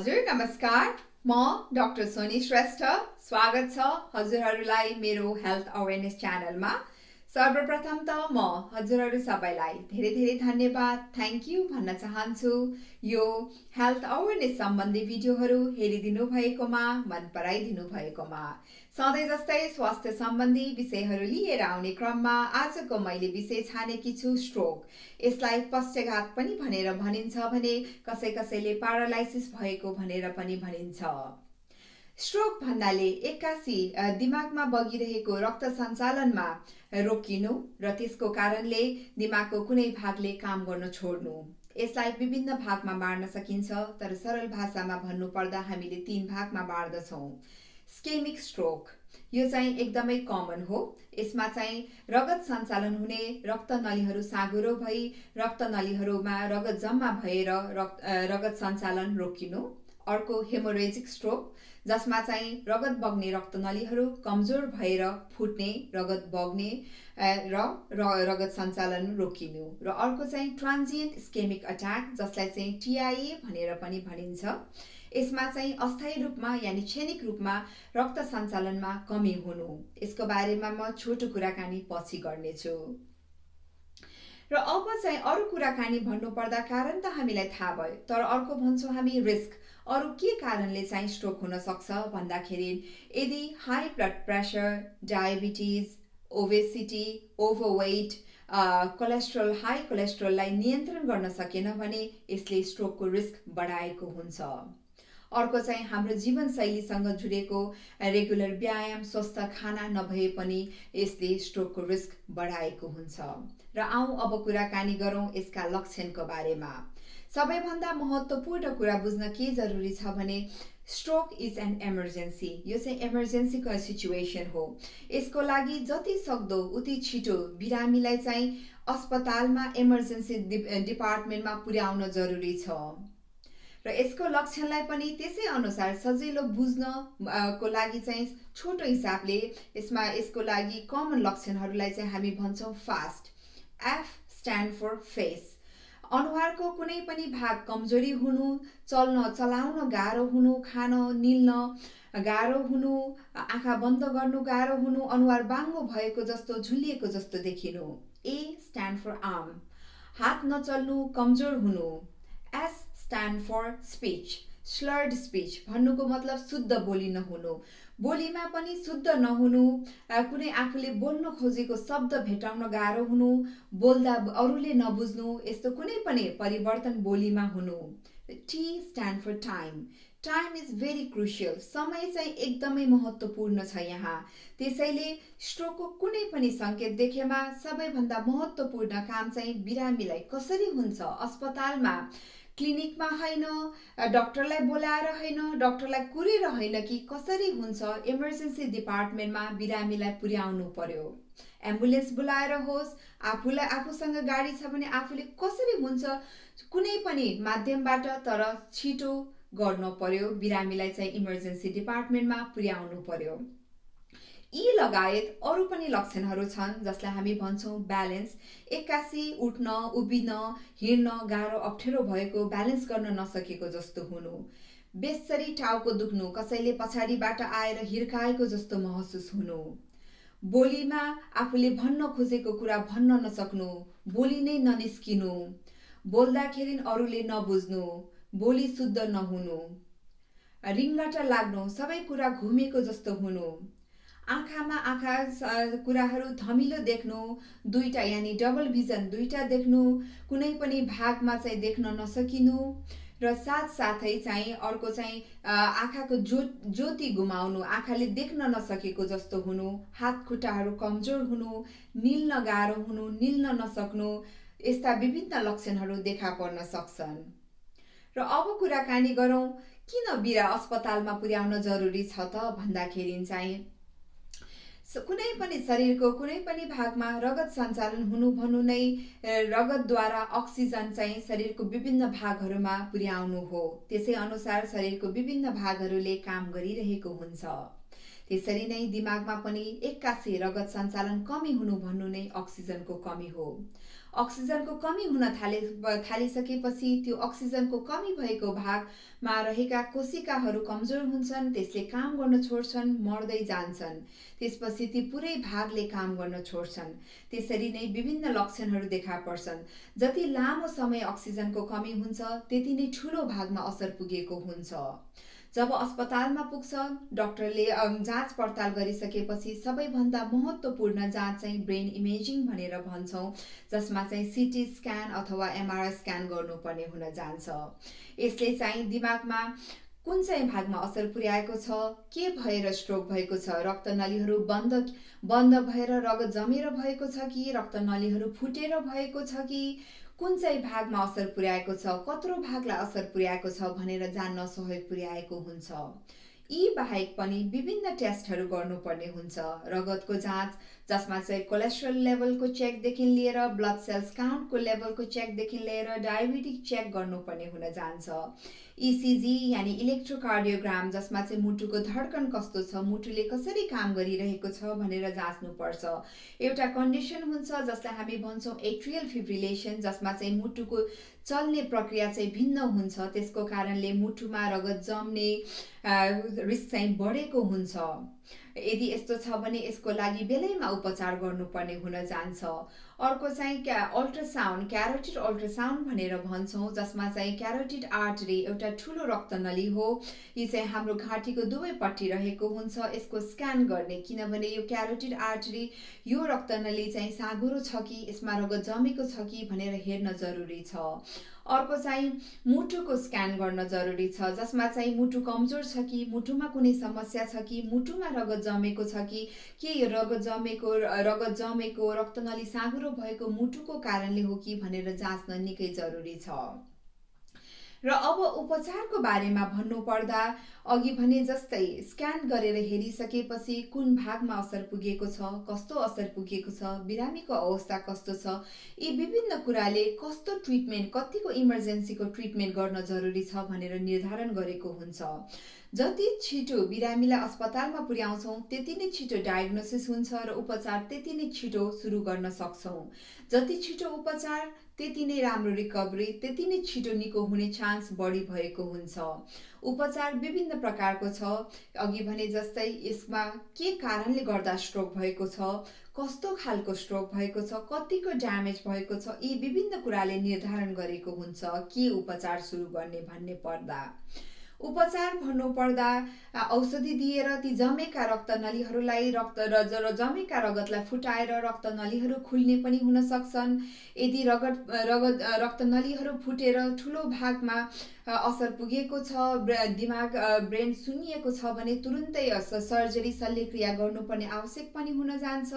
हजुर नमस्कार, म डाक्टर सोनी श्रेष्ठ स्वागत छ हजुरहरूलाई मेरो हेल्थ अवेरनेस च्यानलमा। सर्वप्रथम त म हजुरहरू सबैलाई धेरै धन्यवाद थ्याङ्क यू भन्न चाहन्छु। यो हेल्थ अवेरनेस सम्बन्धी भिडियोहरू हेरिदिनु भएकोमा, मन पराइदिनु भएकोमा। सधैँ जस्तै स्वास्थ्य सम्बन्धी विषयहरू लिएर आउने क्रममा आजको मैले विषय छानेकी छु स्ट्रोक। यसलाई पक्षघात पनि भनेर भनिन्छ भने कसैले प्यारालाइसिस भएको भनेर पनि भनिन्छ। स्ट्रोक भन्नाले एक्कासी दिमागमा बगिरहेको रक्त सञ्चालनमा रोकिनु र त्यसको कारणले दिमागको कुनै भागले काम गर्न छोड्नु। यसलाई विभिन्न भागमा बाँड्न सकिन्छ, तर सरल भाषामा भन्नुपर्दा हामीले 3 भागमा बाँड्दछौँ। स्केमिक स्ट्रोक यो चाहिँ एकदमै कमन हो। यसमा चाहिँ रगत सञ्चालन हुने रक्तनलीहरू साँघुरो भई रक्तनलीहरूमा रगत जम्मा भएर रगत सञ्चालन रोकिनु। अर्को हेमोरेजिक स्ट्रोक जसमा चाहिँ रगत बग्ने रक्तनलीहरू कमजोर भएर फुट्ने, रगत बग्ने र रगत सञ्चालन रोकिनु। र अर्को चाहिँ ट्रान्जिएन्ट स्केमिक अट्याक जसलाई चाहिँ TIA भनेर पनि भनिन्छ। यसमा चाहिँ अस्थायी रूपमा यानि क्षणिक रूपमा रक्त सञ्चालनमा कमी हुनु। यसको बारेमा म छोटो कुराकानी पछि गर्नेछु। र अब चाहिँ अरू कुराकानी भन्नुपर्दा कारण त हामीलाई थाहा भयो, तर अर्को भन्छौँ हामी रिस्क। अरू के कारणले चाहिँ स्ट्रोक हुन सक्छ भन्दाखेरि यदि high blood pressure, diabetes, obesity, overweight, cholesterol, high कोलेस्ट्रोललाई नियन्त्रण गर्न सकेन भने यसले स्ट्रोकको रिस्क बढाएको हुन्छ। अर्को चाहिँ हाम्रो जीवनशैलीसँग जुडेको रेगुलर व्यायाम, स्वस्थ खाना नभए पनि यसले स्ट्रोकको रिस्क बढाएको हुन्छ। र आउँ अब कुराकानी गरौँ यसका लक्षणको बारेमा। सबैभन्दा महत्त्वपूर्ण कुरा बुझ्न के जरुरी छ भने स्ट्रोक इज एन इमर्जेन्सी। यो चाहिँ इमर्जेन्सीको सिचुएसन हो। यसको लागि जति सक्दो उति छिटो बिरामीलाई चाहिँ अस्पतालमा इमर्जेन्सी डिपार्टमेन्टमा पुर्याउन जरुरी छ। र यसको लक्षणलाई पनि त्यसै अनुसार सजिलो बुझ्न को लागि चाहिँ छोटो हिसाबले यसको लागि कमन लक्षणहरूलाई चाहिँ हामी भन्छौँ FAST. F stand for face. अनुहारको कुनै पनि भाग कमजोरी हुनु, चलाउन गाह्रो हुनु, खान निल्न गाह्रो हुनु, आँखा बन्द गर्नु गाह्रो हुनु, अनुहार बाङ्गो भएको जस्तो, झुलिएको जस्तो देखिनु। A stand for arm. हात नचल्नु, कमजोर हुनु। S stand for speech. Slurred speech भन्नुको मतलब शुद्ध बोली नहुनु। बोलीमा पनि शुद्ध नहुनु, कुनै आफूले बोल्न खोजेको शब्द भेटाउन गाह्रो हुनु, बोल्दा अरूले नबुझ्नु, यस्तो कुनै पनि परिवर्तन बोलीमा हुनु। T stand for time. Time is very crucial. समय चाहिँ एकदमै महत्त्वपूर्ण छ यहाँ। त्यसैले स्ट्रोकको कुनै पनि सङ्केत देखेमा सबैभन्दा महत्त्वपूर्ण काम चाहिँ बिरामीलाई कसरी हुन्छ, अस्पतालमा क्लिनिकमा होइन, डाक्टरलाई बोलाएर होइन, डाक्टरलाई कुरेर होइन कि कसरी हुन्छ इमर्जेन्सी डिपार्टमेन्टमा बिरामीलाई पुर्याउनु पर्यो। एम्बुलेन्स बोलाएर होस्, आफूसँग गाडी छ भने आफूले कसरी हुन्छ कुनै पनि माध्यमबाट तर छिटो गर्नु पर्यो, बिरामीलाई चाहिँ इमर्जेन्सी डिपार्टमेन्टमा पुर्याउनु पर्यो। यी लगायत अरू पनि लक्षणहरू छन् जसलाई हामी भन्छौँ ब्यालेन्स। एक्कासी उठ्न, उभिन, हिँड्न गाह्रो अप्ठ्यारो भएको, ब्यालेन्स गर्न नसकेको जस्तो हुनु। बेसरी टाउको दुख्नु, कसैले पछाडिबाट आएर हिर्काएको जस्तो महसुस हुनु। बोलीमा आफूले भन्न खोजेको कुरा भन्न नसक्नु, बोली नै ननिस्किनु, बोल्दाखेरि अरूले नबुझ्नु, बोली शुद्ध नहुनु, रिङ्गटा लाग्नु, सबै कुरा घुमेको जस्तो हुनु, आँखामा कुराहरू धमिलो देख्नु, दुईटा यानि डबल भिजन दुईटा देख्नु, कुनै पनि भागमा चाहिँ देख्न नसकिनु, र साथसाथै चाहिँ अर्को चाहिँ आँखाको ज्योति गुमाउनु, आँखाले देख्न नसकेको जस्तो हुनु, हात खुट्टाहरू कमजोर हुनु, निल्न गाह्रो हुनु, निल्न नसक्नु, यस्ता विभिन्न लक्षणहरू देखा पर्न सक्छन्। र अब कुराकानी गरौँ किन अस्पतालमा पुर्याउन जरुरी छ त भन्दाखेरि चाहिँ कुनै पनि शरीरको कुनै पनि भागमा रगत सञ्चालन हुनु भन्नु नै रगतद्वारा अक्सिजन चाहिँ शरीरको विभिन्न भागहरूमा पुर्याउनु हो। त्यसै अनुसार शरीरको विभिन्न भागहरूले काम गरिरहेको हुन्छ। त्यसरी नै दिमागमा पनि एक्कासी रगत सञ्चालन कमी हुनु भन्नु नै अक्सिजनको कमी हो। अक्सिजनको कमी हुन थालिसकेपछि त्यो अक्सिजनको कमी भएको भागमा रहेका कोशिकाहरू कमजोर हुन्छन्, त्यसले काम गर्न छोड्छन्, मर्दै जान्छन्। त्यसपछि ती पुरै भागले काम गर्न छोड्छन्। त्यसरी नै विभिन्न लक्षणहरू देखा पर्छन्। जति लामो समय अक्सिजनको कमी हुन्छ त्यति नै ठुलो भागमा असर पुगेको हुन्छ। जब अस्पतालमा पुग्छ, डाक्टरले जाँच पडताल गरिसकेपछि सबैभन्दा महत्त्वपूर्ण जाँच चाहिँ ब्रेन इमेजिङ भनेर भन्छौँ, जसमा चाहिँ सिटी स्क्यान अथवा एमआरआई स्क्यान गर्नुपर्ने हुन जान्छ। यसले चाहिँ दिमागमा कुन चाहिँ भागमा असर पुर्याएको छ, के भएर स्ट्रोक भएको छ, रक्तनलीहरू बन्द भएर रगत जमेर भएको छ कि रक्तनलीहरू फुटेर भएको छ कि कुन चाहिँ भागमा असर पुर्याएको छ, कत्रो भागलाई असर पुर्याएको छ भनेर जान्न सहयोग पुर्याएको हुन्छ। यी बाहेक पनि विभिन्न टेस्टहरू गर्नुपर्ने हुन्छ। रगतको जाँच, जसमा चाहिँ कोलेस्ट्रोल लेभलको चेकदेखि लिएर ब्लड सेल्स काउन्टको लेभलको चेकदेखि लिएर डायबिटिक चेक गर्नुपर्ने हुन जान्छ। इसिजी यानि इलेक्ट्रोकार्डियोग्राम, जसमा चाहिँ मुटुको धड्कन कस्तो छ, मुटुले कसरी काम गरिरहेको छ भनेर जाँच्नुपर्छ। एउटा कन्डिसन हुन्छ जसलाई हामी भन्छौँ एट्रियल फिब्रिलेसन, जसमा चाहिँ मुटुको चल्ने प्रक्रिया चाहिँ भिन्न हुन्छ। त्यसको कारणले मुटुमा रगत जम्ने रिस्क चाहिँ बढेको हुन्छ। यदि यस्तो छ भने यसको लागि बेलैमा उपचार गर्नुपर्ने हुन जान्छ। अर्को चाहिँ अल्ट्रासाउन्ड, क्यारोटिड अल्ट्रासाउन्ड भनेर भन्छौँ, जसमा चाहिँ क्यारोटिड आर्टरी एउटा ठुलो रक्तनली हो। यो चाहिँ हाम्रो घाँटीको दुवैपट्टि रहेको हुन्छ। यसको स्क्यान गर्ने, किनभने यो क्यारोटिड आर्टरी, यो रक्तनली चाहिँ साँघुरो छ कि यसमा रगत जमेको छ कि भनेर हेर्न जरुरी छ। अर्को चाहिँ मुटुको स्क्यान गर्न जरुरी छ, जसमा चाहिँ मुटु कमजोर छ कि, मुटुमा कुनै समस्या छ कि, मुटुमा रगत जमेको छ कि, के यो रगत जमेको रक्तनली साँघुरो भएको मुटुको कारणले हो कि भनेर जाँच्न निकै जरुरी छ। र अब उपचारको बारेमा भन्नुपर्दा अघि भने जस्तै स्क्यान गरेर हेरिसकेपछि कुन भागमा असर पुगेको छ, कस्तो असर पुगेको छ, बिरामीको अवस्था कस्तो छ, यी विभिन्न कुराले कस्तो ट्रिटमेन्ट, कतिको इमर्जेन्सीको ट्रिटमेन्ट गर्न जरुरी छ भनेर निर्धारण गरेको हुन्छ। जति छिटो बिरामीलाई अस्पतालमा पुर्याउँछौँ त्यति नै छिटो डायग्नोसिस हुन्छ र उपचार त्यति नै छिटो सुरु गर्न सक्छौँ। जति छिटो उपचार त्यति नै राम्रो रिकभरी, त्यति नै छिटो निको हुने चान्स बढी भएको हुन्छ। उपचार विभिन्न प्रकारको छ। अघि भने जस्तै यसमा के कारणले गर्दा स्ट्रोक भएको छ, कस्तो खालको स्ट्रोक भएको छ, कतिको ड्यामेज भएको छ, यी विभिन्न कुराले निर्धारण गरेको हुन्छ के उपचार सुरु गर्ने भन्ने पर्दा। उपचार भन्नुपर्दा औषधि दिएर ती जमेका रक्तनलीहरूलाई जमेका रगतलाई फुटाएर रक्तनलीहरू खुल्ने पनि हुन सक्छन्। यदि रक्तनलीहरू फुटेर ठुलो भागमा असर पुगेको छ, दिमाग ब्रेन सुन्निएको छ भने तुरुन्तै सर्जरी शल्यक्रिया गर्नुपर्ने आवश्यक पनि हुन जान्छ।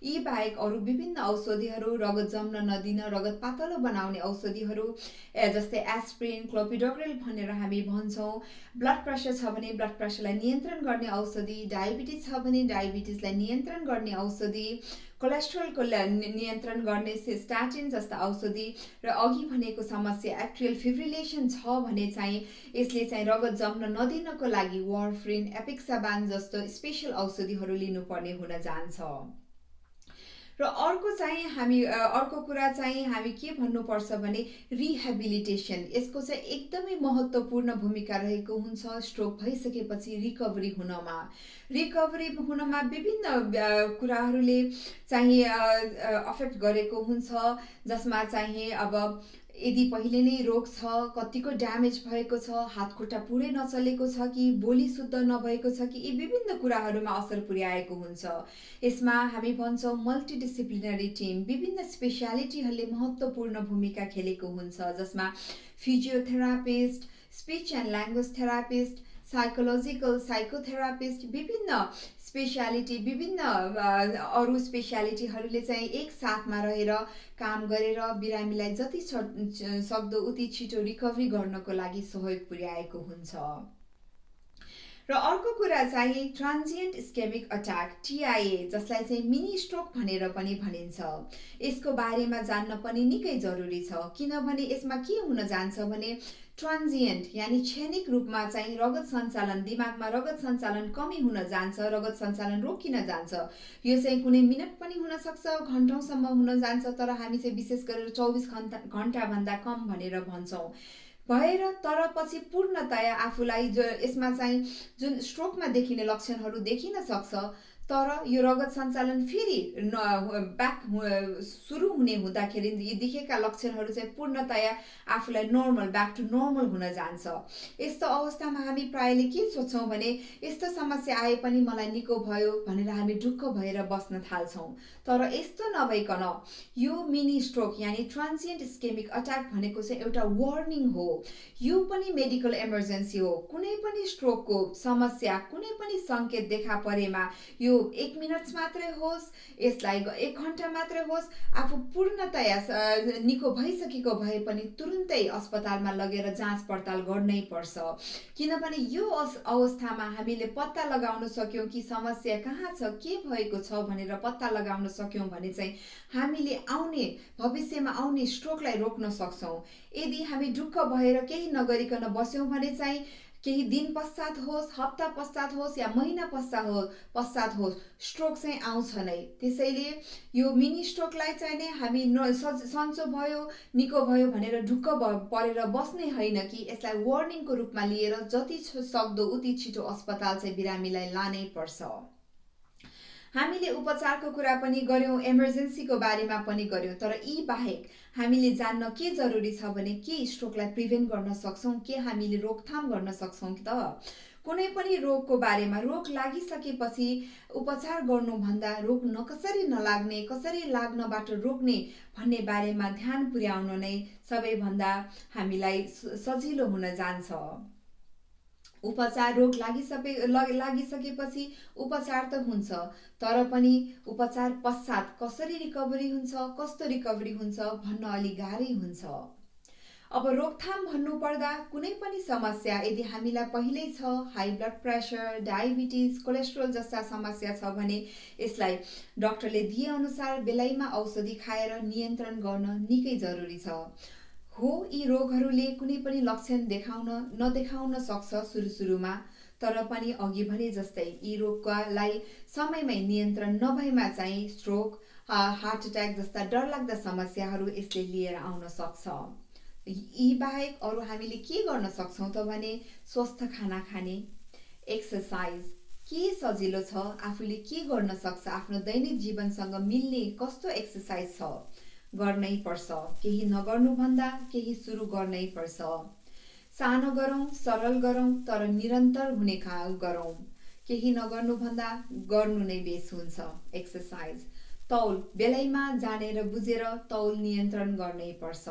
यी बाहेक अरू विभिन्न औषधिहरू, रगत जम्न नदिन रगत पातलो बनाउने औषधिहरू जस्तै एस्प्रिन, क्लोपिडोग्रेल भनेर हामी भन्छौँ। ब्लड प्रेसर छ भने ब्लड प्रेसरलाई नियन्त्रण गर्ने औषधि, डायबिटिज छ भने डायबिटिजलाई नियन्त्रण गर्ने औषधि, कोलेस्ट्रोलको नियन्त्रण गर्ने स्ट्याटिन जस्ता औषधि, र अघि भनेको समस्या एट्रियल फिब्रिलेसन छ भने चाहिँ यसले चाहिँ रगत जम्न नदिनको लागि वारफ्रिन, एपिक्साबान जस्तो स्पेशल औषधिहरू लिनुपर्ने हुन जान्छ। र अर्को कुरा चाहिँ हामी के भन्नुपर्छ भने रिहेबिलिटेसन। यसको चाहिँ एकदमै महत्त्वपूर्ण भूमिका रहेको हुन्छ स्ट्रोक भइसकेपछि रिकभरी हुनमा विभिन्न कुराहरूले चाहिँ अफेक्ट गरेको हुन्छ, जसमा चाहिँ अब यदि पहिले नै रोग छ, कतिको ड्यामेज भएको छ, हात खुट्टा पुरै नचलेको छ कि, बोली शुद्ध नभएको छ कि, यी विभिन्न कुराहरूमा असर पुर्याएको हुन्छ। यसमा हामी भन्छौँ मल्टिडिसिप्लिनरी टिम, विभिन्न स्पेशालिटीहरूले महत्त्वपूर्ण भूमिका खेलेको हुन्छ, जसमा physiotherapist, speech and language therapist, psychotherapist, विभिन्न स्पेशालिटी, विभिन्न अरू स्पेशालिटीहरूले चाहिँ एक साथमा रहेर काम गरेर बिरामीलाई जति सक्दो उति छिटो रिकभरी गर्नको लागि सहयोग पुर्याएको हुन्छ। र अर्को कुरा चाहिँ ट्रान्जिएन्ट इस्केमिक अट्याक, TIA, जसलाई चाहिँ मिनी स्ट्रोक भनेर पनि भनिन्छ। यसको बारेमा जान्न पनि निकै जरुरी छ, किनभने यसमा के हुन जान्छ भने ट्रान्जिएन्ट यानी क्षणिक रूपमा चाहिँ रगत सञ्चालन, दिमागमा रगत सञ्चालन कमी हुन जान्छ, रगत सञ्चालन रोकिन जान्छ। यो चाहिँ कुनै मिनट पनि हुन सक्छ, घन्टौँसम्म हुन जान्छ, तर हामी चाहिँ विशेष गरेर 24 घण्टाभन्दा कम भनेर भन्छौँ भएर तर पछि पूर्णतया आफूलाई जो यसमा चाहिँ जुन स्ट्रोकमा देखिने लक्षणहरू देखिन सक्छ, तर यो रगत सञ्चालन फेरि सुरु हुने हुँदाखेरि यी देखेका लक्षणहरू चाहिँ पूर्णतया आफूलाई ब्याक टु नर्मल हुन जान्छ। यस्तो अवस्थामा हामी प्रायले के सोच्छौँ भने यस्तो समस्या आए पनि मलाई निको भयो भनेर हामी ढुक्क भएर बस्न थाल्छौँ। तर यस्तो नभइकन यो मिनी स्ट्रोक यानी ट्रान्जिएन्ट इस्केमिक अट्याक भनेको चाहिँ एउटा वार्निङ हो। यो पनि मेडिकल इमर्जेन्सी हो। कुनै पनि स्ट्रोकको समस्या, कुनै पनि सङ्केत देखा परेमा यो 1 मिनट मात्रै होस्, यसलाई 1 घण्टा मात्रै होस्, आफू पूर्णतया निको भइसकेको भए पनि तुरुन्तै अस्पतालमा लगेर जाँच पडताल गर्नै पर्छ। किनभने यो अवस्थामा हामीले पत्ता लगाउन सक्यौँ कि समस्या कहाँ छ, के भएको छ भनेर पत्ता लगाउन सक्यौँ भने चाहिँ हामीले भविष्यमा आउने स्ट्रोकलाई रोक्न सक्छौँ। यदि हामी ढुक्क भएर केही नगरिकन बस्यौँ भने चाहिँ केही दिन पश्चात होस्, हप्ता पश्चात होस् या महिना पश्चात होस्, स्ट्रोक चाहिँ आउँछ नै। त्यसैले यो मिनी स्ट्रोकलाई चाहिँ नै हामी सन्चो भयो, निको भयो भनेर ढुक्क परेर बस्नै होइन कि यसलाई वार्निङको रूपमा लिएर जति सक्दो उति छिटो अस्पताल चाहिँ बिरामीलाई लानै पर्छ। हामीले उपचारको कुरा पनि गर्यौँ, इमर्जेन्सीको बारेमा पनि गर्यौँ, तर यी बाहेक हामीले जान्न के जरुरी छ भने के स्ट्रोकलाई प्रिभेन्ट गर्न सक्छौँ, के हामीले रोकथाम गर्न सक्छौँ त? कुनै पनि रोगको बारेमा रोग लागिसकेपछि उपचार गर्नुभन्दा रोग कसरी नलाग्ने, कसरी लाग्नबाट रोक्ने भन्ने बारेमा ध्यान पुर्याउन नै सबैभन्दा हामीलाई सजिलो हुन जान्छ। उपचार रोग लागिसकेपछि उपचार त हुन्छ, तर पनि उपचार पश्चात कसरी रिकभरी हुन्छ, कस्तो रिकभरी हुन्छ भन्न अलि गाह्रै हुन्छ। अब रोकथाम भन्नुपर्दा कुनै पनि समस्या यदि हामीलाई पहिल्यै छ, high blood pressure, diabetes, cholesterol जस्ता समस्या छ भने यसलाई डाक्टरले दिए अनुसार बेलैमा औषधि खाएर नियन्त्रण गर्न निकै जरुरी छ। हो, यी रोगहरूले कुनै पनि लक्षण नदेखाउन सक्छ सुरुमा, तर पनि अघि भने जस्तै यी रोगलाई समयमै नियन्त्रण नभएमा चाहिँ स्ट्रोक, हार्ट अट्याक जस्ता डरलाग्दा समस्याहरू यसले लिएर आउन सक्छ। यी बाहेक अरू हामीले के गर्न सक्छौँ त भने स्वस्थ खाना खाने, एक्सर्साइज, के सजिलो छ, आफूले के गर्न सक्छ, आफ्नो दैनिक जीवनसँग मिल्ने कस्तो एक्सर्साइज छ गर्नै पर्छ। केही नगर्नुभन्दा केही सुरु गर्नै पर्छ। सानो गरौँ, सरल गरौँ, तर निरन्तर हुने काम गरौँ। केही नगर्नुभन्दा गर्नु नै बेस हुन्छ। एक्सर्साइज, तौल बेलैमा जानेर बुझेर तौल नियन्त्रण गर्नै पर्छ।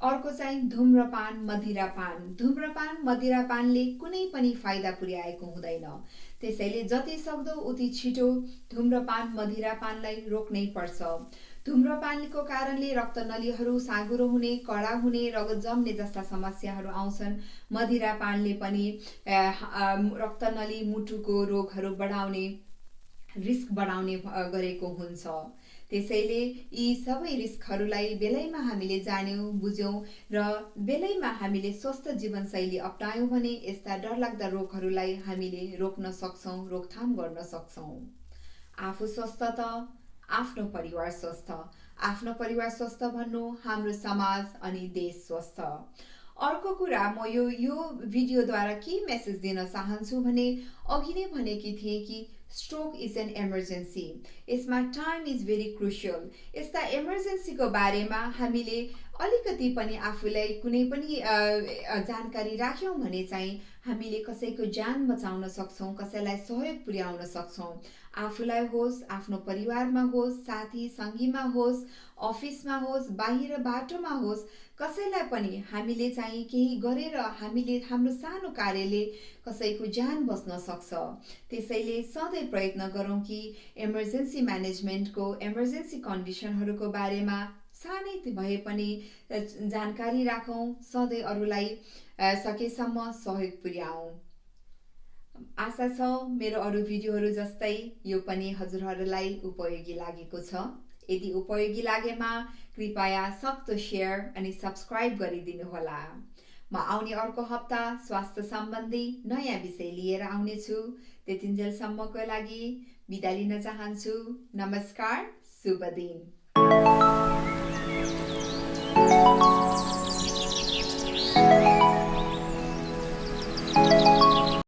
अर्को चाहिँ धूम्रपान, मदिरापान। धूम्रपान, मदिरापानले कुनै पनि फाइदा पुर्याएको हुँदैन। त्यसैले जति सक्दो उति छिटो धूम्रपान, मदिरापानलाई रोक्नै पर्छ। धूम्रपानको कारणले रक्तनलीहरू साँघुरो हुने, कडा हुने, रगत जम्ने जस्ता समस्याहरू आउँछन्। मदिरापानले पनि रक्तनली, मुटुको रोगहरू बढाउने, रिस्क बढाउने गरेको हुन्छ। त्यसैले यी सबै रिस्कहरूलाई बेलैमा हामीले जान्यौँ, बुझ्यौँ र बेलैमा हामीले स्वस्थ जीवनशैली अपनायौँ भने यस्ता डरलाग्दा रोगहरूलाई हामीले रोक्न सक्छौँ, रोकथाम गर्न सक्छौँ। आफू स्वस्थ त आफ्नो परिवार स्वस्थ, आफ्नो परिवार स्वस्थ भन्नु हाम्रो समाज अनि देश स्वस्थ। अर्को कुरा म यो भिडियोद्वारा के मेसेज दिन चाहन्छु भने अघि नै भनेकी थिएँ कि स्ट्रोक इज एन इमर्जेन्सी। यसमा टाइम इज भेरी क्रुसियल। यस्ता इमर्जेन्सीको बारेमा हामीले अलिकति पनि आफूलाई कुनै पनि जानकारी राख्यौँ भने चाहिँ हामीले कसैको ज्यान बचाउन सक्छौँ, कसैलाई सहयोग पुर्याउन सक्छौँ। आफूलाई होस्, आफ्नो परिवारमा होस्, साथी सङ्गीमा होस्, अफिसमा होस्, बाहिर बाटोमा होस्, कसैलाई पनि हामीले चाहिँ केही गरेर हाम्रो सानो कार्यले कसैको ज्यान बच्न सक्छ। त्यसैले सधैँ प्रयत्न गरौँ कि इमर्जेन्सी म्यानेजमेन्टको, इमर्जेन्सी कन्डिसनहरूको बारेमा सानै भए पनि जानकारी राखौँ, सधैँ अरूलाई सकेसम्म सहयोग पुर्याउँ। आशा छ मेरो अरू भिडियोहरू जस्तै यो पनि हजुरहरूलाई उपयोगी लागेको छ। यदि उपयोगी लागेमा कृपया सक्दो शेयर अनि सब्सक्राइब गरिदिनु होला। म आउने अर्को हप्ता स्वास्थ्य सम्बन्धी नयाँ विषय लिएर आउनेछु। त्यतिन्जेलसम्मको लागि बिदा लिन चाहन्छु। नमस्कार, शुभ दिन।